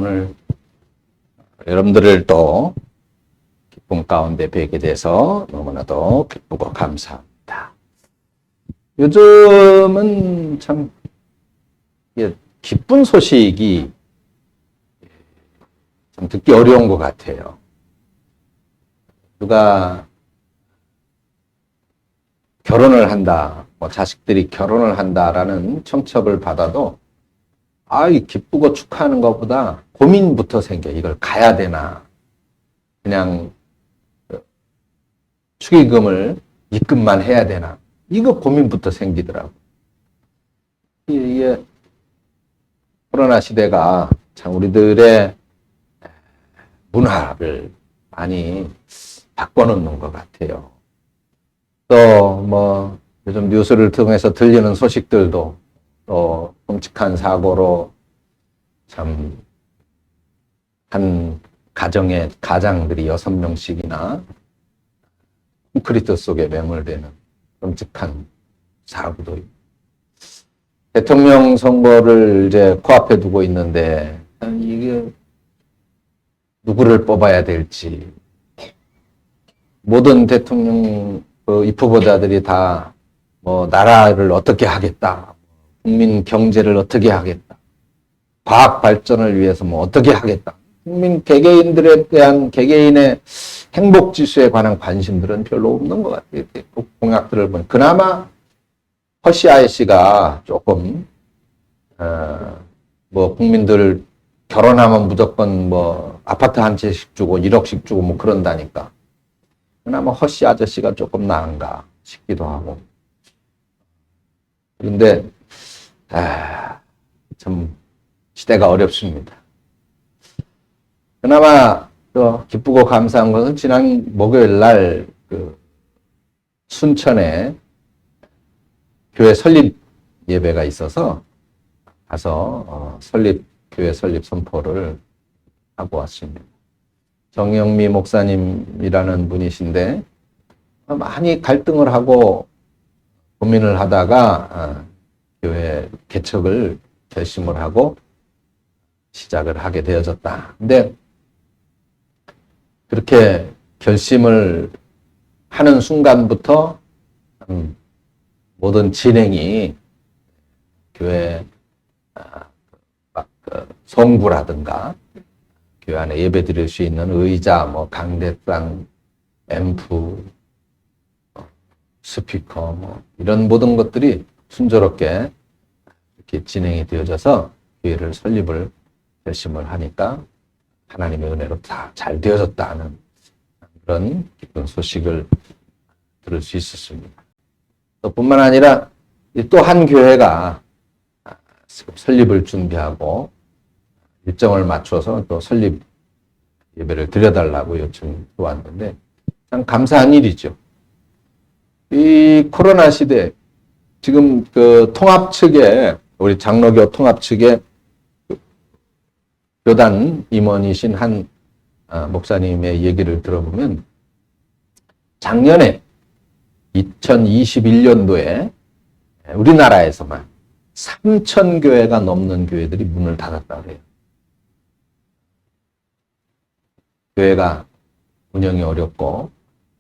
오늘 여러분들을 또 기쁨 가운데 뵙게 돼서 너무나도 기쁘고 감사합니다. 요즘은 참 기쁜 소식이 참 듣기 어려운 것 같아요. 누가 결혼을 한다, 자식들이 결혼을 한다라는 청첩을 받아도 기쁘고 축하하는 것보다 고민부터 생겨. 이걸 가야 되나? 그냥 축의금을 입금만 해야 되나? 이거 고민부터 생기더라고. 이게 코로나 시대가 참 우리들의 문화를 많이 바꿔놓는 것 같아요. 또 요즘 뉴스를 통해서 들리는 소식들도 또 끔찍한 사고로 참 한 가정의 가장들이 6명씩이나 콘크리트 속에 매몰되는 끔찍한 사고도 있고, 대통령 선거를 이제 코앞에 두고 있는데 이게 누구를 뽑아야 될지, 모든 대통령 입후보자들이 다 나라를 어떻게 하겠다, 국민 경제를 어떻게 하겠다, 과학 발전을 위해서 어떻게 하겠다, 국민 개개인들에 대한 개개인의 행복 지수에 관한 관심들은 별로 없는 것 같아요. 공약들을 보면 그나마 허시아이 씨가 조금 국민들 결혼하면 무조건 아파트 한 채씩 주고 1억씩 주고 그런다니까. 그나마 허씨 아저씨가 조금 나은가 싶기도 하고. 그런데 참 시대가 어렵습니다. 그나마 또 기쁘고 감사한 것은 지난 목요일 날 순천에 교회 설립 예배가 있어서 가서 교회 설립 선포를 하고 왔습니다. 정영미 목사님이라는 분이신데 많이 갈등을 하고 고민을 하다가 교회 개척을 결심을 하고 시작을 하게 되어졌다. 근데 그렇게 결심을 하는 순간부터 모든 진행이 교회 성구라든가 교회 안에 예배 드릴 수 있는 의자, 강대상, 앰프, 스피커, 이런 모든 것들이 순조롭게 이렇게 진행이 되어져서 교회를 설립을 결심을 하니까 하나님의 은혜로 다 잘 되어졌다는 그런 기쁜 소식을 들을 수 있었습니다. 또 뿐만 아니라 또 한 교회가 설립을 준비하고 일정을 맞춰서 또 설립 예배를 드려달라고 요청이 왔는데 참 감사한 일이죠. 이 코로나 시대 지금 통합 측에 우리 장로교 통합 측에 교단 임원이신 한 목사님의 얘기를 들어보면 작년에 2021년도에 우리나라에서만 3,000교회가 넘는 교회들이 문을 닫았다고 해요. 교회가 운영이 어렵고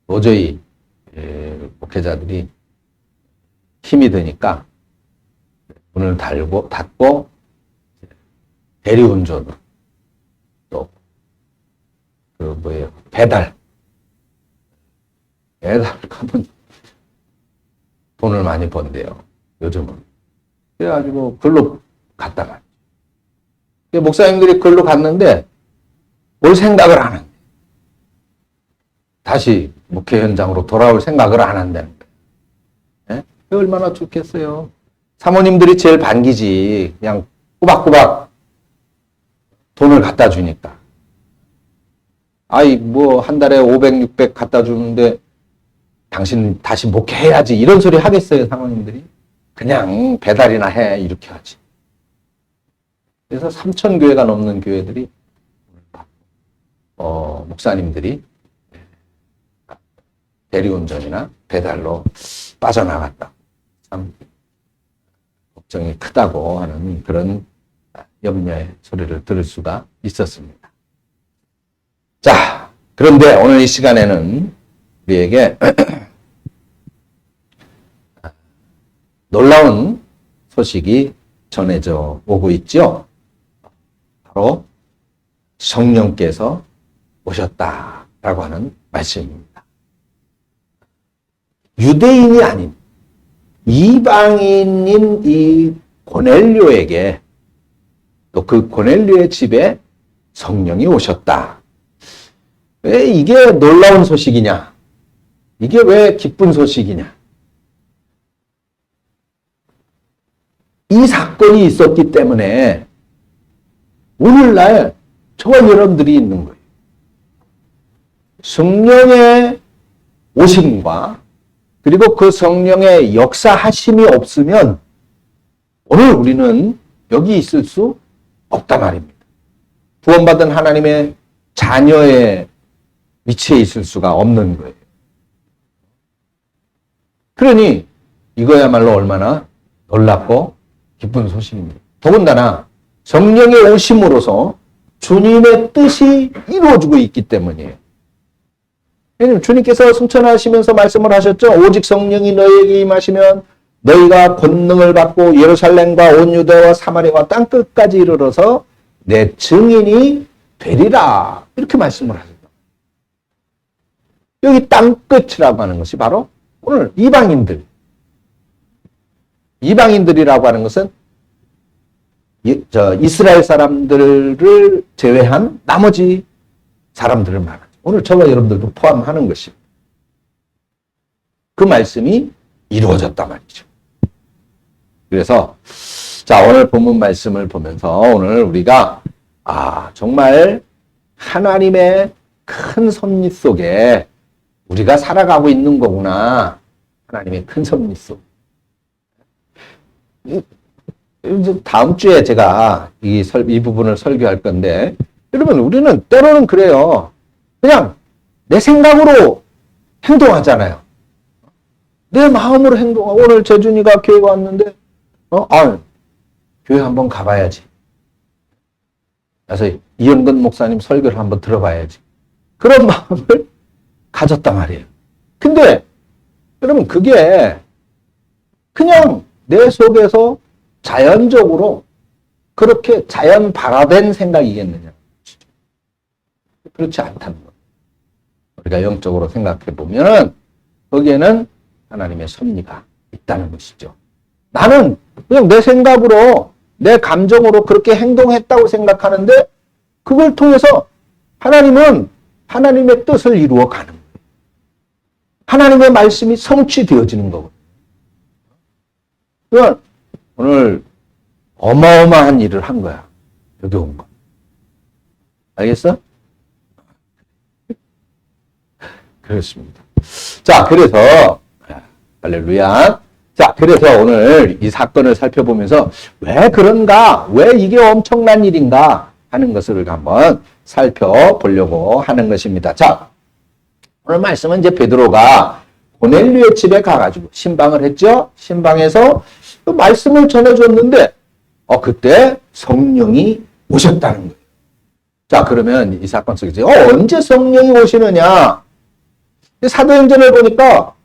도저히 목회자들이 힘이 드니까 문을 닫고 대리운전으로 또 배달 가면 돈을 많이 번대요. 요즘은. 그래가지고 글로 갔다가 목사님들이 글로 갔는데 올 생각을 안 한대. 다시 목회 현장으로 돌아올 생각을 안 한다는 거예요. 네? 얼마나 좋겠어요. 사모님들이 제일 반기지. 그냥 꼬박꼬박 돈을 갖다 주니까. 한 달에 500, 600 갖다 주는데 당신 다시 목회해야지. 이런 소리 하겠어요, 사모님들이. 그냥 배달이나 해. 이렇게 하지. 그래서 3,000교회가 넘는 교회들이 목사님들이 대리운전이나 배달로 빠져나갔다. 참 걱정이 크다고 하는 그런 염려의 소리를 들을 수가 있었습니다. 자, 그런데 오늘 이 시간에는 우리에게 놀라운 소식이 전해져 오고 있죠. 바로 성령께서 오셨다라고 하는 말씀입니다. 유대인이 아닌 이방인인 이 고넬료에게 또 그 고넬료의 집에 성령이 오셨다. 왜 이게 놀라운 소식이냐? 이게 왜 기쁜 소식이냐? 이 사건이 있었기 때문에 오늘날 저와 여러분들이 있는 거예요. 성령의 오심과 그리고 그 성령의 역사하심이 없으면 오늘 우리는 여기 있을 수 없단 말입니다. 구원받은 하나님의 자녀의 위치에 있을 수가 없는 거예요. 그러니 이거야말로 얼마나 놀랍고 기쁜 소식입니다. 더군다나 성령의 오심으로서 주님의 뜻이 이루어지고 있기 때문이에요. 왜냐하면 주님께서 승천하시면서 말씀을 하셨죠. 오직 성령이 너희에게 임하시면 너희가 권능을 받고 예루살렘과 온 유대와 사마리아와 땅끝까지 이르러서 내 증인이 되리라. 이렇게 말씀을 하셨다. 여기 땅끝이라고 하는 것이 바로 오늘 이방인들. 이방인들이라고 하는 것은 이스라엘 사람들을 제외한 나머지 사람들을 말하죠. 오늘 저와 여러분들도 포함하는 것입니다. 그 말씀이 이루어졌단 말이죠. 그래서 자, 오늘 본문 말씀을 보면서 오늘 우리가 정말 하나님의 큰 섭리 속에 우리가 살아가고 있는 거구나. 하나님의 큰 섭리 속. 다음 주에 제가 이 부분을 설교할 건데, 여러분, 우리는 때로는 그래요. 그냥 내 생각으로 행동하잖아요. 내 마음으로 행동하고, 오늘 재준이가 교회 왔는데, 교회 한번 가봐야지. 그래서 이영근 목사님 설교를 한번 들어봐야지. 그런 마음을 가졌단 말이에요. 근데, 여러분, 그게 그냥 내 속에서 자연적으로 그렇게 자연 발화된 생각이겠느냐. 그렇지 않다는 것. 우리가 영적으로 생각해 보면 거기에는 하나님의 섭리가 있다는 것이죠. 나는 그냥 내 생각으로 내 감정으로 그렇게 행동했다고 생각하는데 그걸 통해서 하나님은 하나님의 뜻을 이루어 가는 거예요. 하나님의 말씀이 성취되어지는 거거든요. 그러니까 오늘 어마어마한 일을 한 거야. 여기 온 거. 알겠어? 그렇습니다. 자, 그래서 할렐루야. 자, 그래서 오늘 이 사건을 살펴보면서 왜 그런가? 왜 이게 엄청난 일인가? 하는 것을 한번 살펴보려고 하는 것입니다. 자, 오늘 말씀은 이제 베드로가 고넬료의 집에 가가지고 신방을 했죠? 신방에서 또 말씀을 전해줬는데 그때 성령이 오셨다는 거예요. 자, 그러면 이 사건 속에서 언제 성령이 오시느냐? 사도행전을 보니까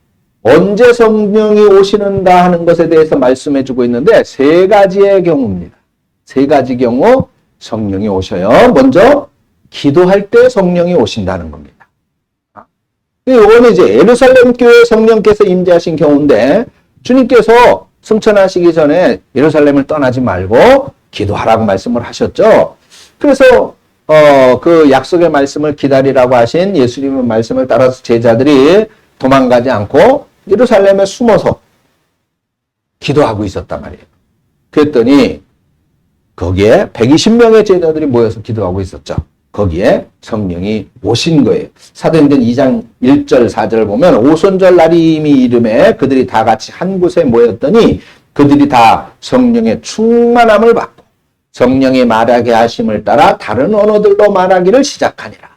언제 성령이 오시는가 하는 것에 대해서 말씀해주고 있는데 세 가지의 경우입니다. 세 가지 경우 성령이 오셔요. 먼저 기도할 때 성령이 오신다는 겁니다. 이거는 이제 예루살렘 교회 성령께서 임재하신 경우인데 주님께서 승천하시기 전에 예루살렘을 떠나지 말고 기도하라고 말씀을 하셨죠. 그래서 그 약속의 말씀을 기다리라고 하신 예수님의 말씀을 따라서 제자들이 도망가지 않고 예루살렘에 숨어서 기도하고 있었단 말이에요. 그랬더니 거기에 120명의 제자들이 모여서 기도하고 있었죠. 거기에 성령이 오신 거예요. 사도행전 2장 1절 4절을 보면 오순절 날이 이미 이름에 그들이 다 같이 한 곳에 모였더니 그들이 다 성령의 충만함을 받고 성령이 말하게 하심을 따라 다른 언어들로 말하기를 시작하니라.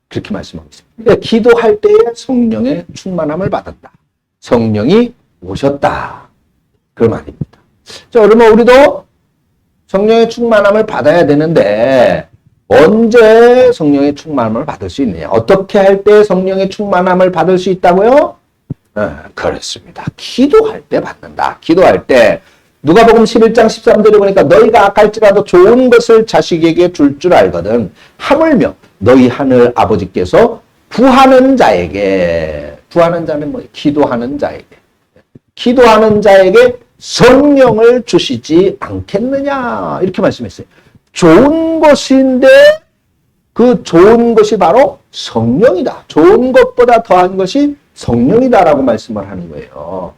그렇게 말씀하고 있습니다. 그러니까 기도할 때에 성령의 충만함을 받았다. 성령이 오셨다. 그 말입니다. 자, 그러면 우리도 성령의 충만함을 받아야 되는데 언제 성령의 충만함을 받을 수 있느냐? 어떻게 할 때 성령의 충만함을 받을 수 있다고요? 그렇습니다. 기도할 때 받는다. 기도할 때 누가복음 11장 13절에 보니까 너희가 악할지라도 좋은 것을 자식에게 줄 줄 알거든 하물며 너희 하늘 아버지께서 구하는 자에게, 구하는 자는 뭐예요? 기도하는 자에게 성령을 주시지 않겠느냐 이렇게 말씀했어요. 좋은 것인데 그 좋은 것이 바로 성령이다. 좋은 것보다 더한 것이 성령이다라고 말씀을 하는 거예요.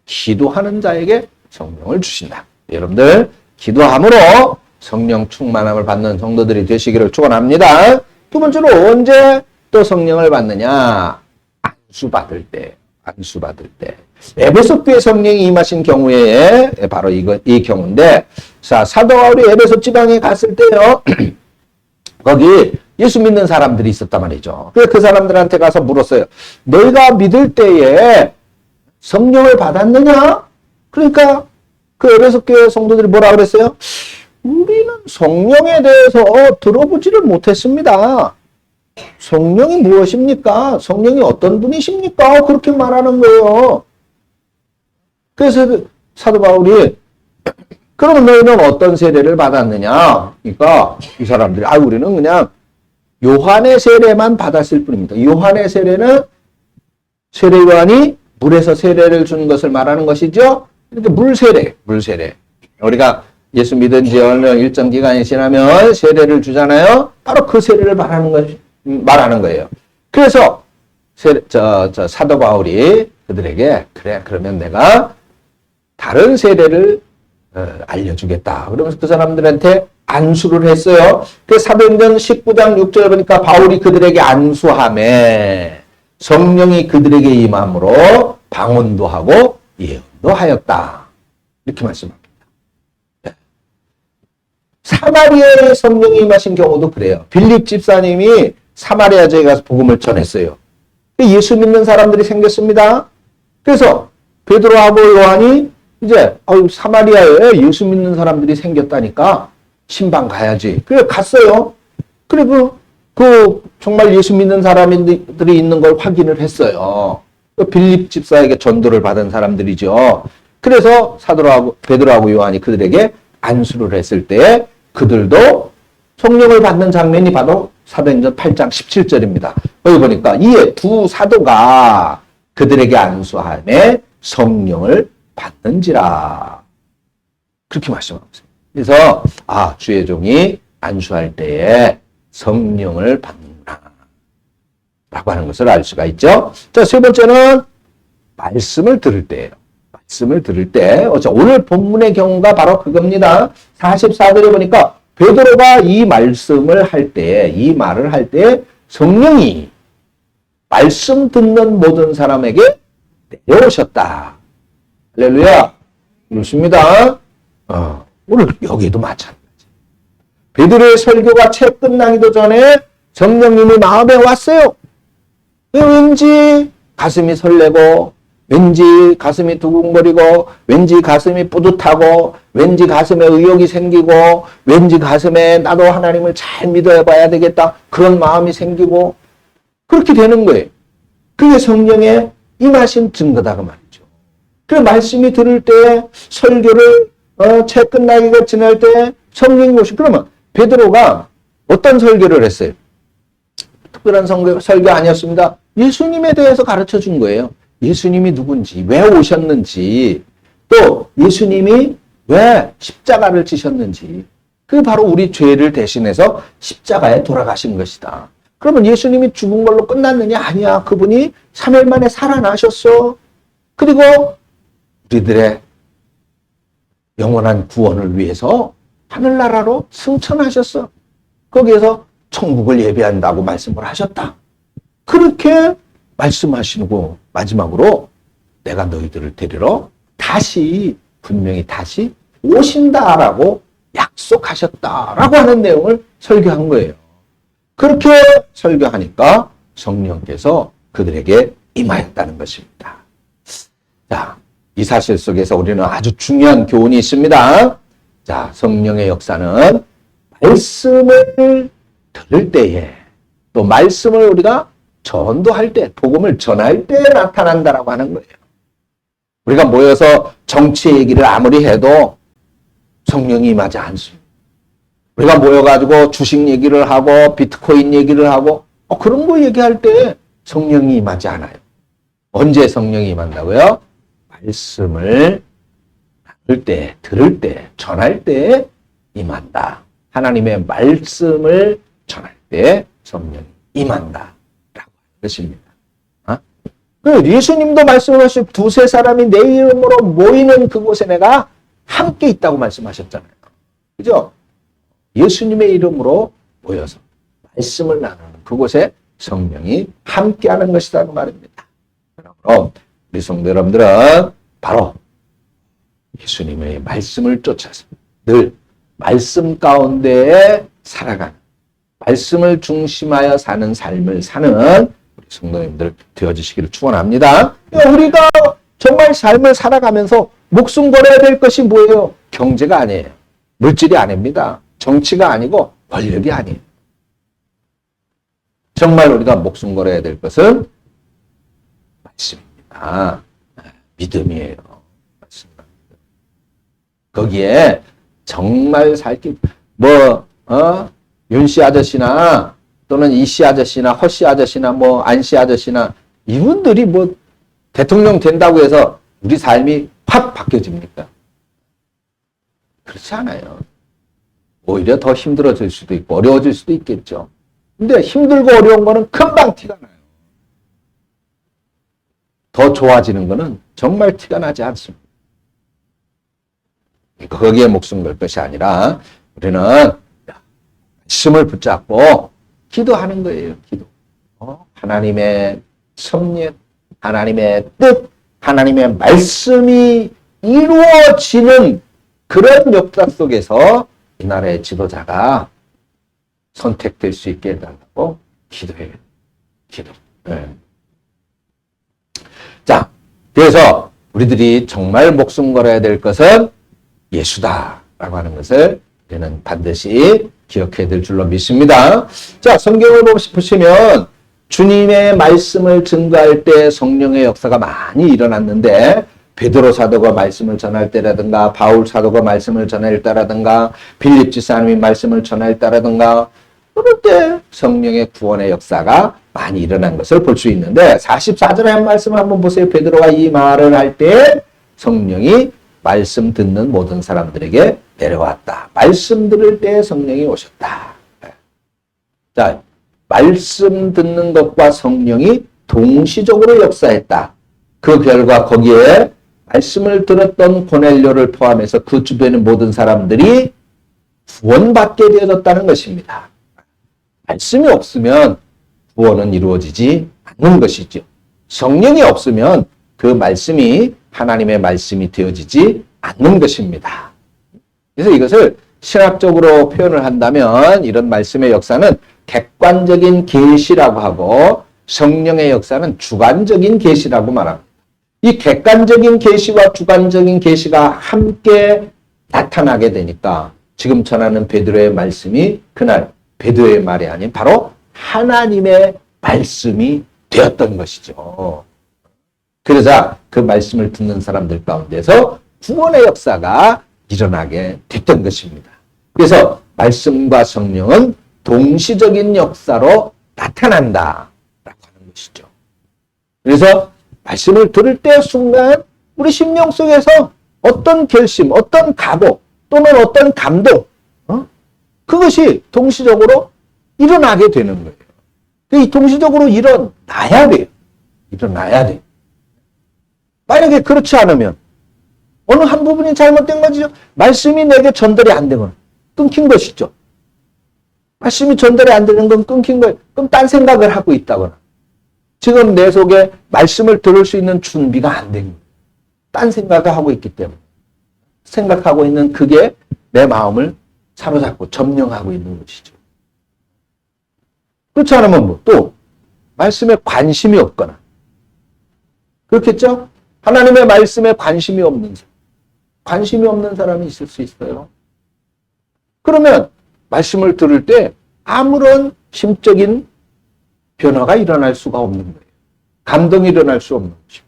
기도하는 자에게 성령을 주신다. 여러분들 기도함으로 성령 충만함을 받는 성도들이 되시기를 축원합니다. 두 번째로 언제 또 성령을 받느냐? 안수받을 때. 에베소 교회 성령이 임하신 경우에 바로 이 경우인데, 자, 사도 바울이 에베소 지방에 갔을 때요. 거기 예수 믿는 사람들이 있었단 말이죠. 그래서 그 사람들한테 가서 물었어요. 너희가 믿을 때에 성령을 받았느냐? 그러니까 그 에베소 교회 성도들이 뭐라 그랬어요? 우리는 성령에 대해서 들어보지를 못했습니다. 성령이 무엇입니까? 성령이 어떤 분이십니까? 그렇게 말하는 거예요. 그래서 사도 바울이 그러면 너희는 어떤 세례를 받았느냐? 그러니까 이 사람들이 우리는 그냥 요한의 세례만 받았을 뿐입니다. 요한의 세례는 세례 요한이 물에서 세례를 준 것을 말하는 것이죠. 이렇게 물세례. 우리가 예수 믿은 지 어느 일정 기간이 지나면 세례를 주잖아요. 바로 그 세례를 말하는 거예요. 그래서 사도 바울이 그들에게 그래 그러면 내가 다른 세례를 알려주겠다. 그러면서 그 사람들한테 안수를 했어요. 그 사도행전 19장 6절에 보니까 바울이 그들에게 안수하매 성령이 그들에게 임함으로 방언도 하고 예언도 하였다. 이렇게 말씀합니다. 사마리아의 성령이 임하신 경우도 그래요. 빌립 집사님이 사마리아 지역에 가서 복음을 전했어요. 예수 믿는 사람들이 생겼습니다. 그래서 베드로하고 요한이 이제 사마리아에 예수 믿는 사람들이 생겼다니까 신방 가야지. 그래 갔어요. 그리고 그 정말 예수 믿는 사람들이 있는 걸 확인을 했어요. 빌립 집사에게 전도를 받은 사람들이죠. 그래서 베드로하고 요한이 그들에게 안수를 했을 때 그들도 성령을 받는 장면이 바로 사도행전 8장 17절입니다. 여기 보니까 이에 두 사도가 그들에게 안수하며 성령을 받는지라. 그렇게 말씀하고 있습니다. 그래서 주의 종이 안수할 때에 성령을 받는구나 라고 하는 것을 알 수가 있죠. 자, 세 번째는 말씀을 들을 때예요. 말씀을 들을 때, 오늘 본문의 경우가 바로 그겁니다. 44절에 보니까 베드로가 이 말씀을 할 때, 이 말을 할 때 성령이 말씀 듣는 모든 사람에게 내려오셨다. 할렐루야. 그렇습니다. 오늘 여기도 마찬가지. 베드로의 설교가 채 끝나기도 전에 성령님이 마음에 왔어요. 왠지 가슴이 설레고, 왠지 가슴이 두근거리고, 왠지 가슴이 뿌듯하고, 왠지 가슴에 의욕이 생기고, 왠지 가슴에 나도 하나님을 잘 믿어봐야 되겠다. 그런 마음이 생기고, 그렇게 되는 거예요. 그게 성령의 임하신 증거다 그 말이죠. 그 말씀이 들을 때, 설교를 채 끝나기가 지날 때 성령이 오시. 그러면 베드로가 어떤 설교를 했어요? 특별한 설교 아니었습니다. 예수님에 대해서 가르쳐 준 거예요. 예수님이 누군지, 왜 오셨는지, 또 예수님이 왜 십자가를 지셨는지, 그게 바로 우리 죄를 대신해서 십자가에 돌아가신 것이다. 그러면 예수님이 죽은 걸로 끝났느냐? 아니야. 그분이 3일 만에 살아나셨어. 그리고 우리들의 영원한 구원을 위해서 하늘나라로 승천하셨어. 거기에서 천국을 예비한다고 말씀을 하셨다. 그렇게 말씀하시고 마지막으로 내가 너희들을 데리러 분명히 다시 오신다라고 약속하셨다라고 하는 내용을 설교한 거예요. 그렇게 설교하니까 성령께서 그들에게 임하였다는 것입니다. 자, 이 사실 속에서 우리는 아주 중요한 교훈이 있습니다. 자, 성령의 역사는 말씀을 들을 때에 또 말씀을 우리가 전도할 때, 복음을 전할 때 나타난다라고 하는 거예요. 우리가 모여서 정치 얘기를 아무리 해도 성령이 임하지 않습니다. 우리가 모여가지고 주식 얘기를 하고 비트코인 얘기를 하고 그런 거 얘기할 때 성령이 임하지 않아요. 언제 성령이 임한다고요? 말씀을 나눌 때, 들을 때, 전할 때 임한다. 하나님의 말씀을 전할 때 성령이 임한다. 라고 하는 것입니다. 예수님도 말씀하신 두세 사람이 내 이름으로 모이는 그곳에 내가 함께 있다고 말씀하셨잖아요. 그죠? 예수님의 이름으로 모여서 말씀을 나누는 그곳에 성령이 함께하는 것이라는 말입니다. 그럼 우리 성도 여러분들은 바로 예수님의 말씀을 쫓아서 늘 말씀 가운데 살아가는, 말씀을 중심하여 사는 삶을 사는 우리 성도님들 되어주시기를 축원합니다. 우리가 정말 삶을 살아가면서 목숨 걸어야 될 것이 뭐예요? 경제가 아니에요. 물질이 아닙니다. 정치가 아니고 권력이 아니에요. 정말 우리가 목숨 걸어야 될 것은 말씀입니다. 믿음이에요. 말씀입니다. 거기에 정말 살기 윤씨 아저씨나 또는 이씨 아저씨나 허씨 아저씨나 안씨 아저씨나 이분들이 대통령 된다고 해서 우리 삶이 확 바뀌어집니까? 그렇지 않아요. 오히려 더 힘들어질 수도 있고 어려워질 수도 있겠죠. 근데 힘들고 어려운 거는 금방 티가 나요. 더 좋아지는 거는 정말 티가 나지 않습니다. 거기에 목숨 걸 것이 아니라 우리는 말씀을 붙잡고 기도하는 거예요. 기도. 하나님의 섭리, 하나님의 뜻, 하나님의 말씀이 이루어지는 그런 역사 속에서 이 나라의 지도자가 선택될 수 있게 해달라고 기도해요. 기도. 네. 자, 그래서 우리들이 정말 목숨 걸어야 될 것은 예수다라고 하는 것을 우리는 반드시 기억해야 될 줄로 믿습니다. 자, 성경을 보시면 주님의 말씀을 증거할 때 성령의 역사가 많이 일어났는데 베드로 사도가 말씀을 전할 때라든가 바울 사도가 말씀을 전할 때라든가 빌립 지사님이 말씀을 전할 때라든가 그럴 때 성령의 구원의 역사가 많이 일어난 것을 볼 수 있는데 44절에 한 말씀을 한번 보세요. 베드로가 이 말을 할 때 성령이 말씀 듣는 모든 사람들에게 내려왔다. 말씀 들을 때 성령이 오셨다. 자, 말씀 듣는 것과 성령이 동시적으로 역사했다. 그 결과 거기에 말씀을 들었던 고넬료를 포함해서 그 주변의 모든 사람들이 구원받게 되어졌다는 것입니다. 말씀이 없으면 구원은 이루어지지 않는 것이죠. 성령이 없으면 그 말씀이 하나님의 말씀이 되어지지 않는 것입니다. 그래서 이것을 신학적으로 표현을 한다면 이런 말씀의 역사는 객관적인 계시라고 하고 성령의 역사는 주관적인 계시라고 말합니다. 이 객관적인 계시와 주관적인 계시가 함께 나타나게 되니까 지금 전하는 베드로의 말씀이 그날 베드로의 말이 아닌 바로 하나님의 말씀이 되었던 것이죠. 그러자 그 말씀을 듣는 사람들 가운데서 구원의 역사가 일어나게 됐던 것입니다. 그래서 말씀과 성령은 동시적인 역사로 나타난다라고 하는 것이죠. 그래서 말씀을 들을 때 순간 우리 심령 속에서 어떤 결심, 어떤 각오 또는 어떤 감동 그것이 동시적으로 일어나게 되는 거예요. 이 동시적으로 일어나야 돼요. 일어나야 돼요. 만약에 그렇지 않으면 어느 한 부분이 잘못된 거죠. 말씀이 내게 전달이 안 되거나 끊긴 것이죠. 말씀이 전달이 안 되는 건 끊긴 거예요. 그럼 딴 생각을 하고 있다거나 지금 내 속에 말씀을 들을 수 있는 준비가 안 된 거예요. 딴 생각을 하고 있기 때문에 생각하고 있는 그게 내 마음을 사로잡고 점령하고 있는 것이죠. 그렇지 않으면 또 말씀에 관심이 없거나 그렇겠죠? 하나님의 말씀에 관심이 없는 사람, 관심이 없는 사람이 있을 수 있어요. 그러면 말씀을 들을 때 아무런 심적인 변화가 일어날 수가 없는 거예요. 감동이 일어날 수 없는 것이죠.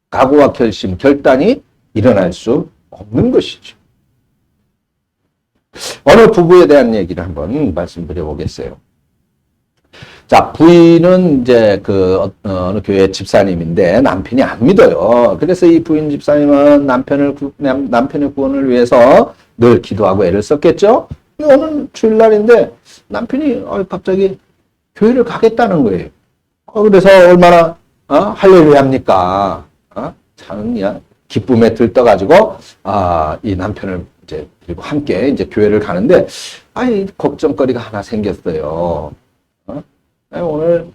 각오와 결심, 결단이 일어날 수 없는 것이죠. 어느 부부에 대한 얘기를 한번 말씀드려 보겠어요. 자, 부인은 이제 어느 교회 집사님인데 남편이 안 믿어요. 그래서 이 부인 집사님은 남편의 구원을 위해서 늘 기도하고 애를 썼겠죠? 어느 주일날인데 남편이 갑자기 교회를 가겠다는 거예요. 그래서 얼마나 할렐루야 합니까? 참 그냥 기쁨에 들떠가지고 이 남편을 이제 그리고 함께 이제 교회를 가는데 걱정거리가 하나 생겼어요. 오늘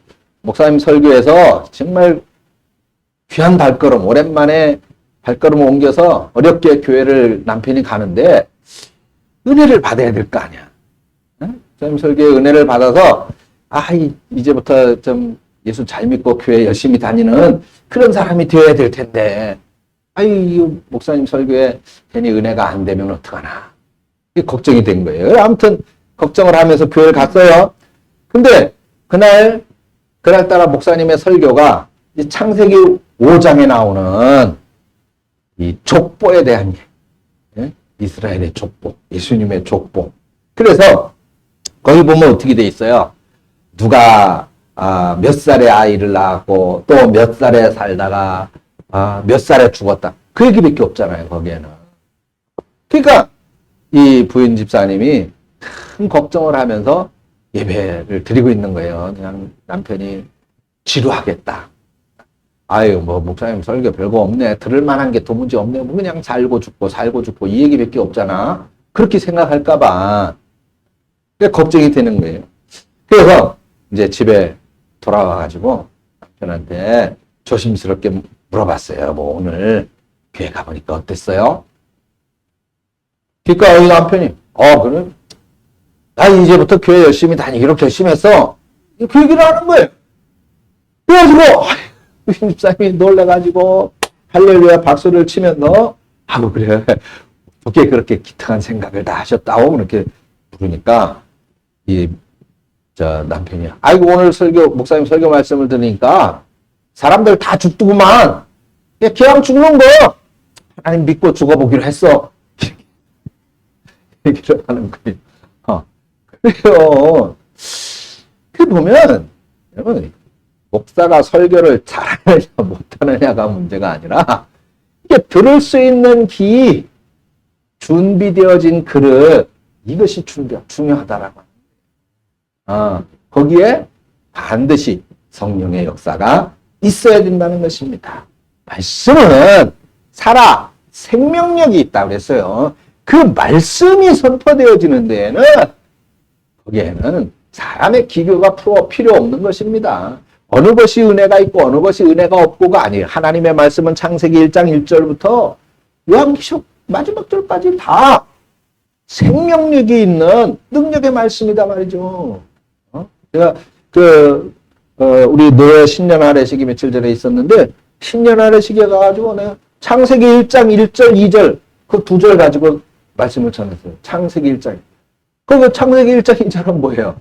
목사님 설교에서 정말 귀한 발걸음, 오랜만에 발걸음을 옮겨서 어렵게 교회를 남편이 가는데 은혜를 받아야 될 거 아니야. 목사님 설교에 은혜를 받아서 이제부터 좀 예수 잘 믿고 교회 열심히 다니는 그런 사람이 되어야 될 텐데 목사님 설교에 괜히 은혜가 안 되면 어떡하나. 이게 걱정이 된 거예요. 아무튼 걱정을 하면서 교회를 갔어요. 근데 그날따라 목사님의 설교가 창세기 5장에 나오는 이 족보에 대한 이스라엘의 족보, 예수님의 족보. 그래서 거기 보면 어떻게 돼 있어요? 누가 몇 살에 아이를 낳았고 또 몇 살에 살다가 몇 살에 죽었다. 그 얘기밖에 없잖아요, 거기에는. 그러니까 이 부인 집사님이 큰 걱정을 하면서 예배를 드리고 있는 거예요. 그냥 남편이 지루하겠다. 목사님 설교 별거 없네. 들을 만한 게 도무지 없네. 그냥 살고 죽고 이 얘기밖에 없잖아. 그렇게 생각할까봐 걱정이 되는 거예요. 그래서 이제 집에 돌아와가지고 남편한테 조심스럽게 물어봤어요. 오늘 교회 가보니까 어땠어요? 그러니까 이 남편이 그래? 나 이제부터 교회 열심히 다니기로 결심했어. 그 얘기를 하는 거예요. 그래가지고 집사님이 놀래가지고 할렐루야 박수를 치면서 그래 어떻게 그렇게 기특한 생각을 다 하셨다고 그렇게 부르니까 남편이 오늘 목사님 설교 말씀을 들으니까 사람들 다 죽더구만. 그냥 죽는 거 하나님 믿고 죽어보기로 했어. 얘기를 하는 거예요. 그래요. 보면 여러분 목사가 설교를 잘하느냐 못하느냐가 문제가 아니라 이게 들을 수 있는 귀, 준비되어진 그릇, 이것이 중요하다라고. 거기에 반드시 성령의 역사가 있어야 된다는 것입니다. 말씀은 살아 생명력이 있다고 그랬어요. 그 말씀이 선포되어지는 데에는 거기에는 사람의 기교가 필요 없는 것입니다. 어느 것이 은혜가 있고 어느 것이 은혜가 없고가 아니에요. 하나님의 말씀은 창세기 1장 1절부터 요한계시록 마지막 절까지 다 생명력이 있는 능력의 말씀이다 말이죠. 제가 우리 노예 신년 아래식이 며칠 전에 있었는데 신년 아래식에 가가지고 내가 창세기 1장 1절 2절 그 두 절 가지고 말씀을 전했어요. 창세기 1장. 그 창세기 1장 2절은 뭐예요?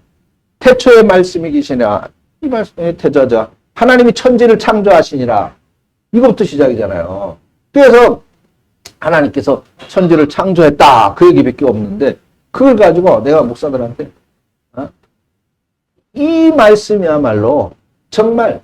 태초에 말씀이 계시냐. 이 말씀의 태저자. 하나님이 천지를 창조하시니라. 이것부터 시작이잖아요. 그래서 하나님께서 천지를 창조했다. 그 얘기밖에 없는데 그걸 가지고 내가 목사들한테 이 말씀이야말로 정말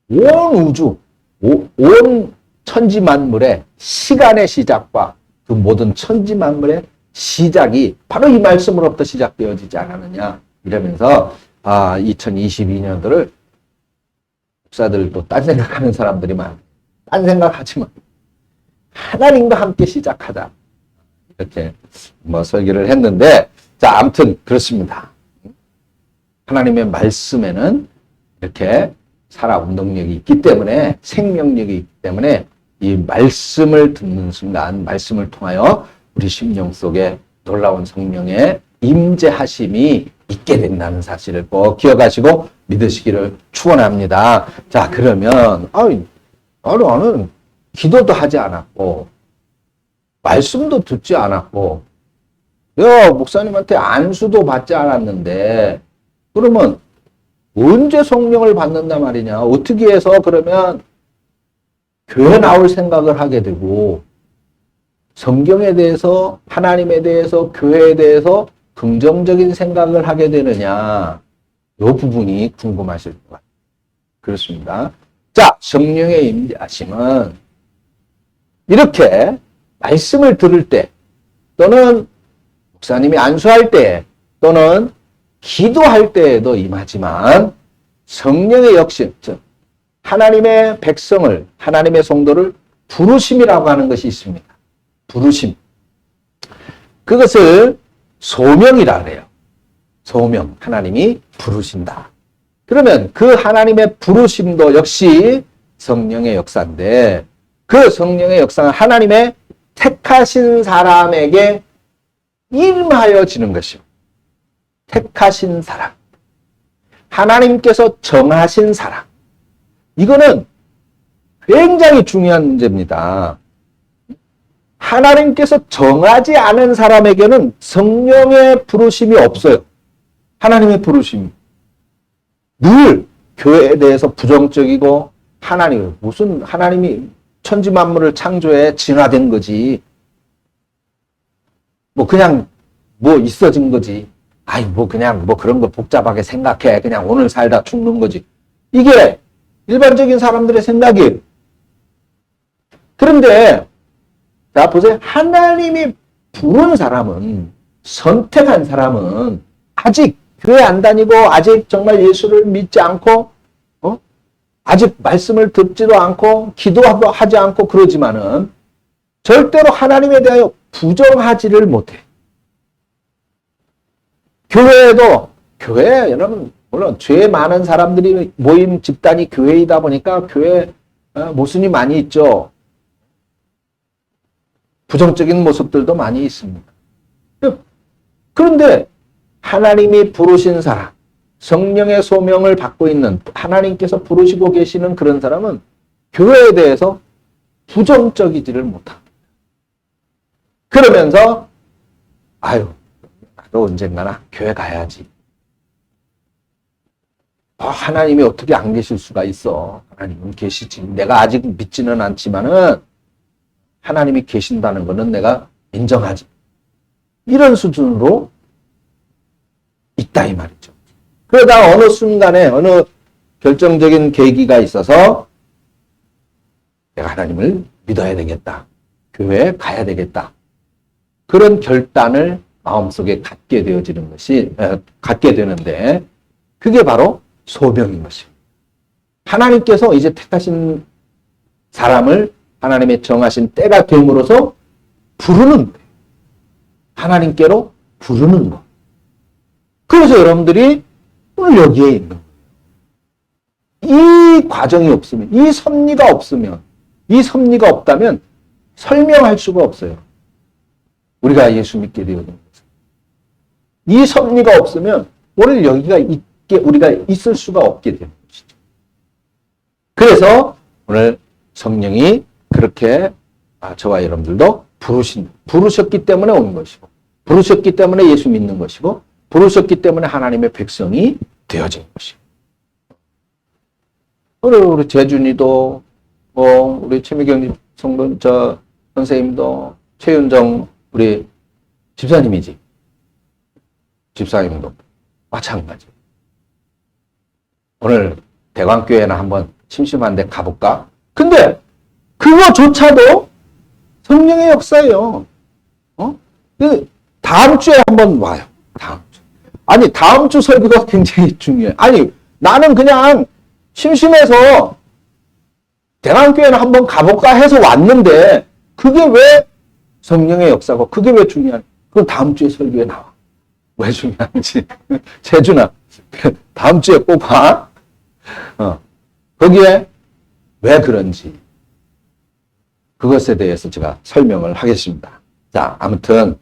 온 우주, 온 천지 만물의 시간의 시작과 그 모든 천지 만물의 시작이 바로 이 말씀으로부터 시작되어지지 않았느냐 이러면서 2022년도를 목사들도 딴 생각하는 사람들이 딴 생각하지만 하나님과 함께 시작하자 이렇게 설교를 했는데 자 아무튼 그렇습니다. 하나님의 말씀에는 이렇게 살아 운동력이 있기 때문에 생명력이 있기 때문에 이 말씀을 듣는 순간 말씀을 통하여 우리 심령 속에 놀라운 성령의 임재하심이 있게 된다는 사실을 꼭 기억하시고 믿으시기를 축원합니다. 자 그러면 나는 기도도 하지 않았고 말씀도 듣지 않았고 야, 목사님한테 안수도 받지 않았는데, 그러면 언제 성령을 받는단 말이냐? 어떻게 해서 그러면 교회 나올 생각을 하게 되고, 성경에 대해서, 하나님에 대해서, 교회에 대해서 긍정적인 생각을 하게 되느냐? 이 부분이 궁금하실 것 같아요. 그렇습니다. 자, 성령의 임재하심은 이렇게 말씀을 들을 때, 또는 목사님이 안수할 때, 또는 기도할 때에도 임하지만 성령의 역신, 즉 하나님의 백성을, 하나님의 성도를 부르심이라고 하는 것이 있습니다. 부르심. 그것을 소명이라 그래요. 소명. 하나님이 부르신다. 그러면 그 하나님의 부르심도 역시 성령의 역사인데, 그 성령의 역사는 하나님의 택하신 사람에게 임하여지는 것이요. 택하신 사람. 하나님께서 정하신 사람. 이거는 굉장히 중요한 문제입니다. 하나님께서 정하지 않은 사람에게는 성령의 부르심이 없어요. 하나님의 부르심이. 늘 교회에 대해서 부정적이고, 무슨 하나님이 천지 만물을 창조해 진화된 거지. 그냥 있어진 거지. 그냥 그런 거 복잡하게 생각해. 그냥 오늘 살다 죽는 거지. 이게 일반적인 사람들의 생각이에요. 그런데, 자, 보세요. 하나님이 부른 사람은, 선택한 사람은, 아직 교회 안 다니고, 아직 정말 예수를 믿지 않고, 아직 말씀을 듣지도 않고, 기도하고 하지 않고 그러지만은, 절대로 하나님에 대하여 부정하지를 못해. 교회, 여러분, 물론 죄 많은 사람들이 모인 집단이 교회이다 보니까 교회 모순이 많이 있죠. 부정적인 모습들도 많이 있습니다. 그런데 하나님이 부르신 사람, 성령의 소명을 받고 있는, 하나님께서 부르시고 계시는 그런 사람은 교회에 대해서 부정적이지를 못합니다. 그러면서 나도 언젠가나 교회 가야지. 하나님이 어떻게 안 계실 수가 있어. 하나님은 계시지. 내가 아직 믿지는 않지만은 하나님이 계신다는 것은 내가 인정하지. 이런 수준으로 있다 이 말이죠. 그러다 어느 순간에 어느 결정적인 계기가 있어서 내가 하나님을 믿어야 되겠다. 교회에 가야 되겠다. 그런 결단을 마음속에 갖게 되는데, 그게 바로 소명인 것입니다. 하나님께서 이제 택하신 사람을 하나님의 정하신 때가 됨으로써 부르는, 하나님께로 부르는 것. 그래서 여러분들이 오늘 여기에 있는 거예요. 이 과정이 없으면, 이 섭리가 없다면 설명할 수가 없어요. 우리가 예수 믿게 되어진 것은. 이 섭리가 없으면 오늘 여기가 우리가 있을 수가 없게 되는 것이죠. 그래서 오늘 성령이 그렇게 저와 여러분들도 부르셨기 때문에 온 것이고, 부르셨기 때문에 예수 믿는 것이고, 부르셨기 때문에 하나님의 백성이 되어진 것이고. 우리 재준이도, 우리 최미경 선생님도, 최윤정 우리 집사님이지. 집사님도 마찬가지. 오늘 대광교회나 한번 심심한데 가볼까? 근데 그거조차도 성령의 역사예요. 다음 주에 한번 와요. 다음 주 설교가 굉장히 중요해. 나는 그냥 심심해서 대광교회나 한번 가볼까 해서 왔는데, 그게 왜 성령의 역사고, 그게 왜 중요한? 그건 다음 주에 설교에 나와. 왜 중요한지. 재준아, 다음 주에 꼭 봐. 거기에 왜 그런지, 그것에 대해서 제가 설명을 하겠습니다. 자, 아무튼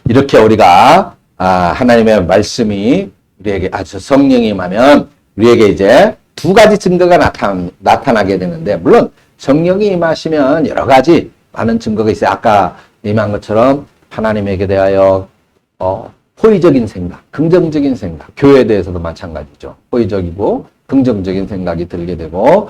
이렇게 우리가 하나님의 말씀이 우리에게, 성령이 임하면 우리에게 이제 두 가지 증거가 나타나게 되는데, 물론 성령이 임하시면 여러 가지 많은 증거가 있어요. 아까 임한 것처럼 하나님에게 대하여 호의적인 생각, 긍정적인 생각, 교회에 대해서도 마찬가지죠. 호의적이고 긍정적인 생각이 들게 되고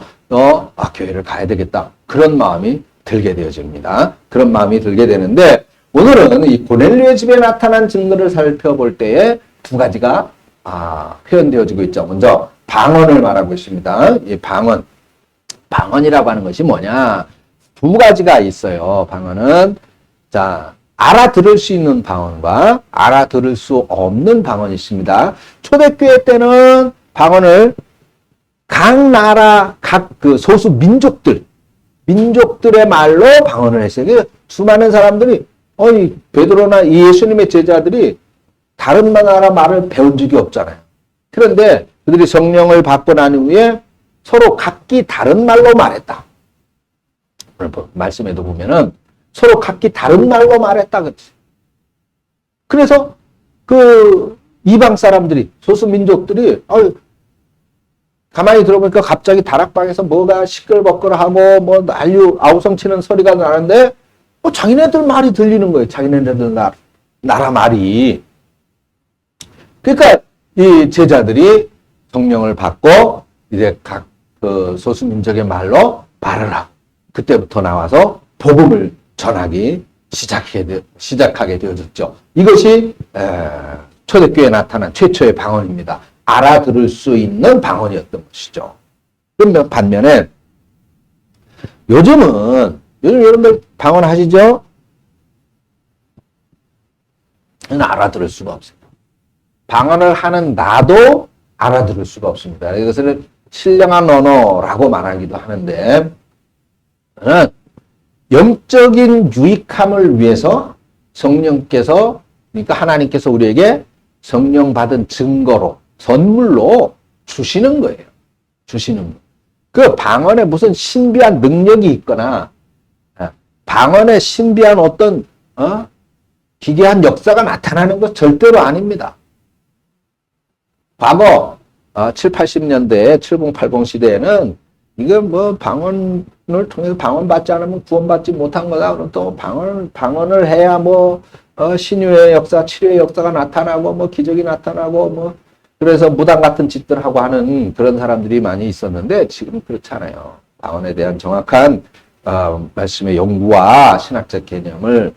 교회를 가야 되겠다. 그런 마음이 들게 되어집니다. 그런 마음이 들게 되는데 오늘은 이 고넬료의 집에 나타난 증거를 살펴볼 때에 두 가지가 표현되어지고 있죠. 먼저 방언을 말하고 있습니다. 이 방언이라고 하는 것이 뭐냐? 두 가지가 있어요. 방언은 자 알아들을 수 있는 방언과 알아들을 수 없는 방언이 있습니다. 초대교회 때는 방언을 각 나라, 각 그 소수 민족들의 말로 방언을 했어요. 수많은 사람들이, 베드로나 예수님의 제자들이 다른 나라 말을 배운 적이 없잖아요. 그런데 그들이 성령을 받고 난 후에 서로 각기 다른 말로 말했다. 오늘 말씀에도 보면은 서로 각기 다른 말로 말했다. 그래서 그 이방 사람들이, 소수 민족들이, 가만히 들어보니까 갑자기 다락방에서 뭐가 시끌벅걸하고 뭐 난리 아우성치는 소리가 나는데 자기네들 말이 들리는 거예요. 자기네들 나라 말이. 그러니까 이 제자들이 성령을 받고 이제 각 그 소수민족의 말로 말을 하고 그때부터 나와서 복음을 전하기 시작하게 되어졌죠. 이것이 초대교회에 나타난 최초의 방언입니다. 알아들을 수 있는 방언이었던 것이죠. 그런데 반면에 요즘 여러분들 방언 하시죠? 알아들을 수가 없어요. 방언을 하는 나도 알아들을 수가 없습니다. 이것을 신령한 언어라고 말하기도 하는데 영적인 유익함을 위해서 성령께서 그러니까 하나님께서 우리에게 성령 받은 증거로 선물로 주시는 거예요. 주시는 거. 그 방언에 무슨 신비한 능력이 있거나 방언에 신비한 어떤 기괴한 역사가 나타나는 것 절대로 아닙니다. 과거 7, 80년대 70, 80 시대에는 이거 뭐 방언을 통해서 방언 받지 않으면 구원받지 못한 거다. 그럼 또 방언을 해야 뭐 신유의 역사, 치료의 역사가 나타나고 뭐 기적이 나타나고 뭐 그래서 무당 같은 짓들 하고 하는 그런 사람들이 많이 있었는데 지금 그렇지 않아요. 방언에 대한 정확한 말씀의 연구와 신학적 개념을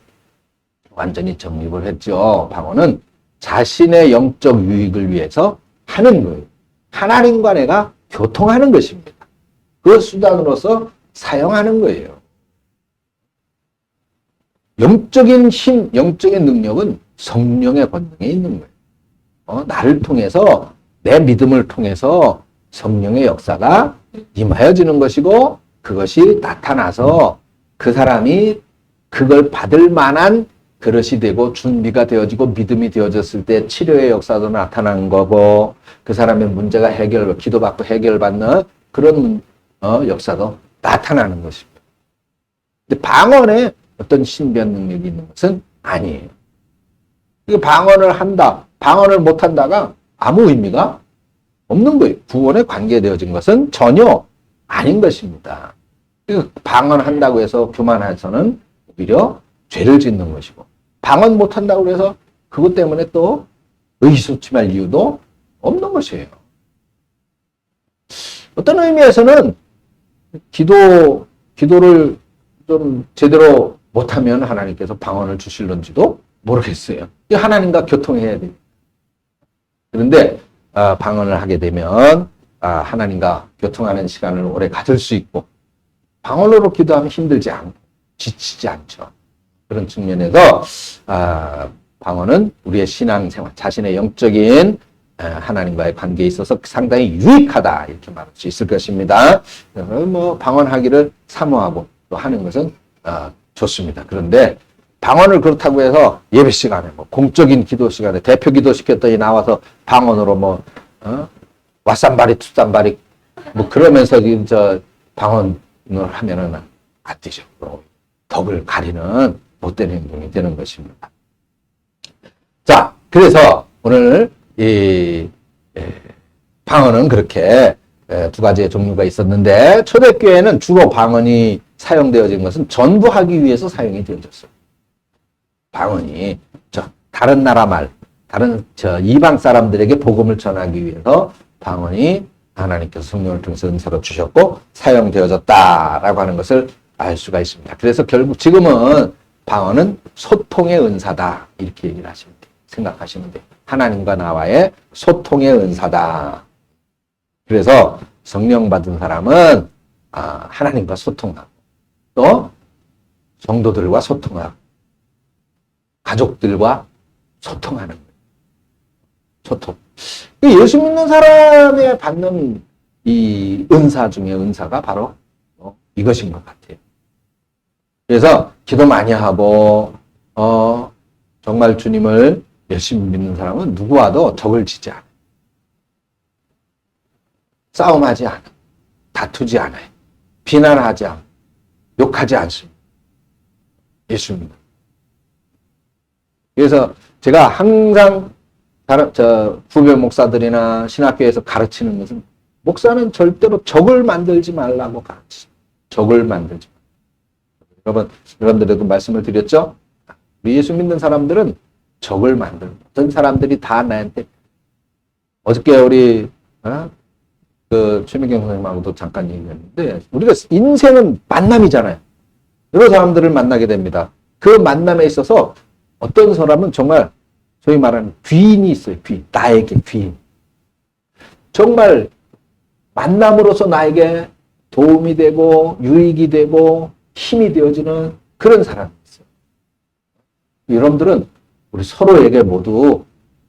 완전히 정립을 했죠. 방언은 자신의 영적 유익을 위해서 하는 거예요. 하나님과 내가 교통하는 것입니다. 그 수단으로서 사용하는 거예요. 영적인 힘, 영적인 능력은 성령의 권능에 있는 거예요. 나를 통해서, 내 믿음을 통해서 성령의 역사가 임하여지는 것이고 그것이 나타나서 그 사람이 그걸 받을 만한 그릇이 되고 준비가 되어지고 믿음이 되어졌을 때 치료의 역사도 나타나는 거고 그 사람의 문제가 기도받고 해결받는 그런 역사도 나타나는 것입니다. 근데 방언에 어떤 신비한 능력이 있는 것은 아니에요. 방언을 한다, 방언을 못한다가 아무 의미가 없는 거예요. 구원에 관계되어진 것은 전혀 아닌 것입니다. 방언한다고 해서 교만해서는 오히려 죄를 짓는 것이고 방언 못한다고 해서 그것 때문에 또 의기소침할 이유도 없는 것이에요. 어떤 의미에서는 기도를 좀 제대로 못하면 하나님께서 방언을 주실런지도 모르겠어요. 하나님과 교통해야 돼요. 그런데 방언을 하게 되면 하나님과 교통하는 시간을 오래 가질 수 있고 방언으로 기도하면 힘들지 않고 지치지 않죠. 그런 측면에서 방언은 우리의 신앙생활, 자신의 영적인 하나님과의 관계에 있어서 상당히 유익하다 이렇게 말할 수 있을 것입니다. 그래서 방언하기를 사모하고 또 하는 것은 좋습니다. 그런데 방언을 그렇다고 해서 예배 시간에 공적인 기도 시간에 대표 기도 시켰더니 나와서 방언으로 왓삼바리 투삼바리 그러면서 방언을 하면은 안 되죠. 덕을 가리는 못된 행동이 되는 것입니다. 자, 그래서 오늘 이 방언은 그렇게 두 가지의 종류가 있었는데 초대교회는 주로 방언이 사용되어진 것은 전도하기 위해서 사용이 되어졌어요. 방언이 다른 나라 말, 다른 이방 사람들에게 복음을 전하기 위해서 방언이 하나님께서 성령을 통해서 은사로 주셨고 사용되어졌다라고 하는 것을 알 수가 있습니다. 그래서 결국 지금은 방언은 소통의 은사다 이렇게 얘기를 하시면 돼요. 생각하시면 돼요. 하나님과 나와의 소통의 은사다. 그래서 성령 받은 사람은 하나님과 소통하고 또 성도들과 소통하고 가족들과 소통하는 거예요. 소통. 예수 믿는 사람의 받는 이 은사 중에 은사가 바로 이것인 것 같아요. 그래서 기도 많이 하고 정말 주님을 열심히 믿는 사람은 누구와도 적을 지지 않아요. 싸움하지 않아요. 다투지 않아요. 비난하지 않아요. 욕하지 않습니다. 예수입니다. 그래서 제가 항상 후배 목사들이나 신학교에서 가르치는 것은 목사는 절대로 적을 만들지 말라고 가르치죠. 적을 만들지 말라고. 여러분들에도 말씀을 드렸죠? 우리 예수 믿는 사람들은 적을 만들고 어떤 사람들이 다 나한테 어저께 우리 최미경 선생님하고도 잠깐 얘기했는데 우리가 인생은 만남이잖아요. 여러 사람들을 만나게 됩니다. 그 만남에 있어서 어떤 사람은 정말 소위 말하는 귀인이 있어요. 귀인. 나에게 귀인. 정말 만남으로서 나에게 도움이 되고 유익이 되고 힘이 되어지는 그런 사람이 있어요. 여러분들은 우리 서로에게 모두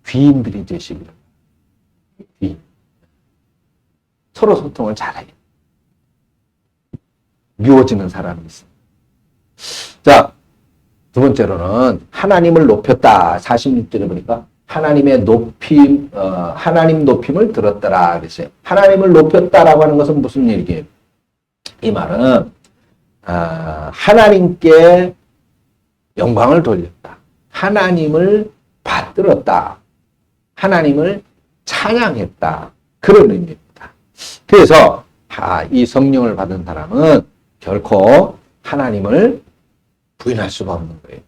귀인들이 되시기를. 귀인. 서로 소통을 잘해요. 미워지는 사람이 있어요. 자, 두 번째로는 하나님을 높였다. 46절에 보니까 하나님 높임을 들었더라. 그랬어요. 하나님을 높였다라고 하는 것은 무슨 얘기예요? 이 말은 하나님께 영광을 돌렸다. 하나님을 받들었다. 하나님을 찬양했다. 그런 의미입니다. 그래서 이 성령을 받은 사람은 결코 하나님을 부인할 수가 없는 거예요.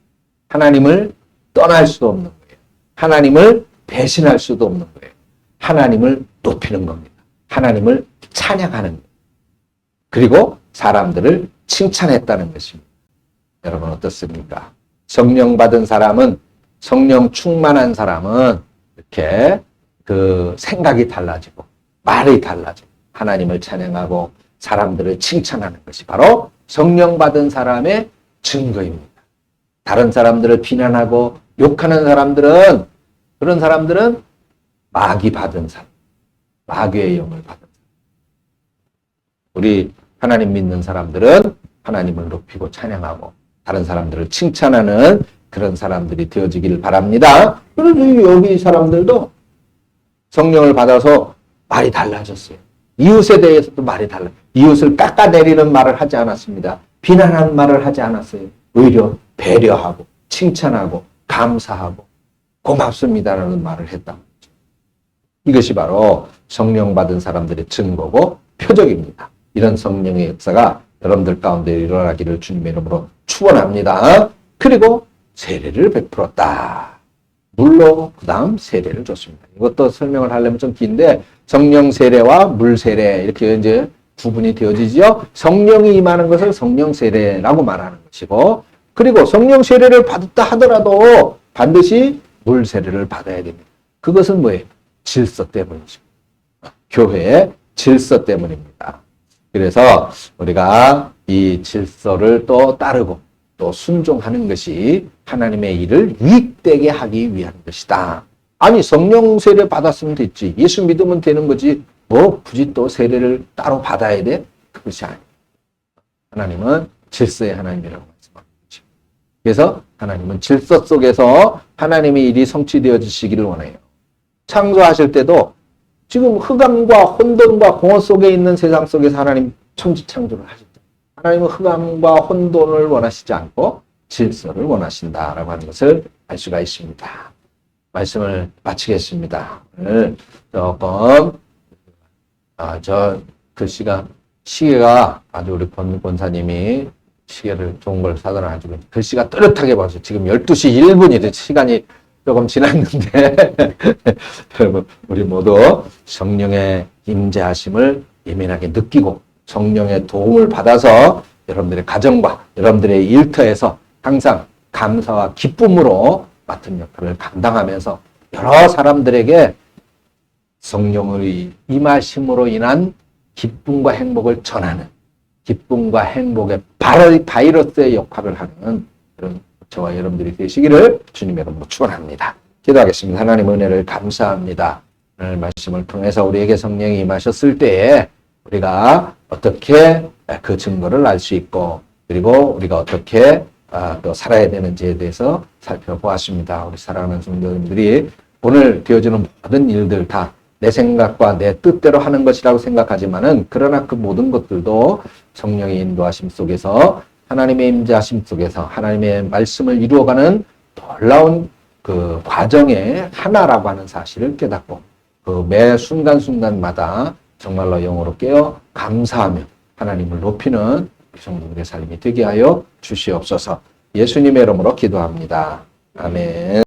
하나님을 떠날 수도 없는 거예요. 하나님을 배신할 수도 없는 거예요. 하나님을 높이는 겁니다. 하나님을 찬양하는 거예요. 그리고 사람들을 칭찬했다는 것입니다. 여러분 어떻습니까? 성령 받은 사람은, 성령 충만한 사람은 이렇게 생각이 달라지고 말이 달라지고 하나님을 찬양하고 사람들을 칭찬하는 것이 바로 성령 받은 사람의 증거입니다. 다른 사람들을 비난하고 욕하는 사람들은, 그런 사람들은 마귀 받은 사람, 마귀의 영을 받은 사람. 우리 하나님 믿는 사람들은 하나님을 높이고 찬양하고 다른 사람들을 칭찬하는 그런 사람들이 되어지길 바랍니다. 그래서 여기 사람들도 성령을 받아서 말이 달라졌어요. 이웃에 대해서도 말이 달라요. 이웃을 깎아내리는 말을 하지 않았습니다. 비난하는 말을 하지 않았어요. 오히려 배려하고 칭찬하고 감사하고 고맙습니다라는 말을 했다. 이것이 바로 성령 받은 사람들의 증거고 표적입니다. 이런 성령의 역사가 여러분들 가운데 일어나기를 주님의 이름으로 축원합니다. 그리고 세례를 베풀었다. 물로 그 다음 세례를 줬습니다. 이것도 설명을 하려면 좀 긴데 성령 세례와 물 세례 이렇게 이제 구분이 되어지죠. 성령이 임하는 것을 성령 세례라고 말하는 것이고, 그리고 성령 세례를 받았다 하더라도 반드시 물 세례를 받아야 됩니다. 그것은 뭐예요? 질서 때문이죠. 교회의 질서 때문입니다. 그래서 우리가 이 질서를 또 따르고 또 순종하는 것이 하나님의 일을 유익되게 하기 위한 것이다. 아니 성령 세례 받았으면 됐지. 예수 믿으면 되는 거지. 뭐 굳이 또 세례를 따로 받아야 돼? 그것이 아니에요. 하나님은 질서의 하나님이라고 말씀하는 거죠. 그래서 하나님은 질서 속에서 하나님의 일이 성취되어지시기를 원해요. 창조하실 때도 지금 흑암과 혼돈과 공허 속에 있는 세상 속에서 하나님 천지 창조를 하셨죠. 하나님은 흑암과 혼돈을 원하시지 않고 질서를 원하신다라고 하는 것을 알 수가 있습니다. 말씀을 마치겠습니다. 오늘 조금 저 글씨가 시계가 아주 우리 권사님이 시계를 좋은 걸 사다 가지고 글씨가 또렷하게 봐서 지금 12시 1분이 시간이 조금 지났는데 여러분 우리 모두 성령의 임재하심을 예민하게 느끼고 성령의 도움을 받아서 여러분들의 가정과 여러분들의 일터에서 항상 감사와 기쁨으로 맡은 역할을 감당하면서 여러 사람들에게 성령의 임하심으로 인한 기쁨과 행복을 전하는 기쁨과 행복의 바이러스의 역할을 하는 그런 저와 여러분들이 되시기를 주님의 이름으로 축원합니다. 기도하겠습니다. 하나님 은혜를 감사합니다. 오늘 말씀을 통해서 우리에게 성령이 임하셨을 때에 우리가 어떻게 그 증거를 알 수 있고 그리고 우리가 어떻게 또 살아야 되는지에 대해서 살펴보았습니다. 우리 사랑하는 성도님들이 오늘 되어지는 모든 일들 다 내 생각과 내 뜻대로 하는 것이라고 생각하지만은 그러나 그 모든 것들도 성령의 인도하심 속에서 하나님의 임재하심 속에서 하나님의 말씀을 이루어가는 놀라운 그 과정의 하나라고 하는 사실을 깨닫고 그 매 순간순간마다 정말로 영으로 깨어 감사하며 하나님을 높이는 성도들의 삶이 되게 하여 주시옵소서. 예수님의 이름으로 기도합니다. 아멘.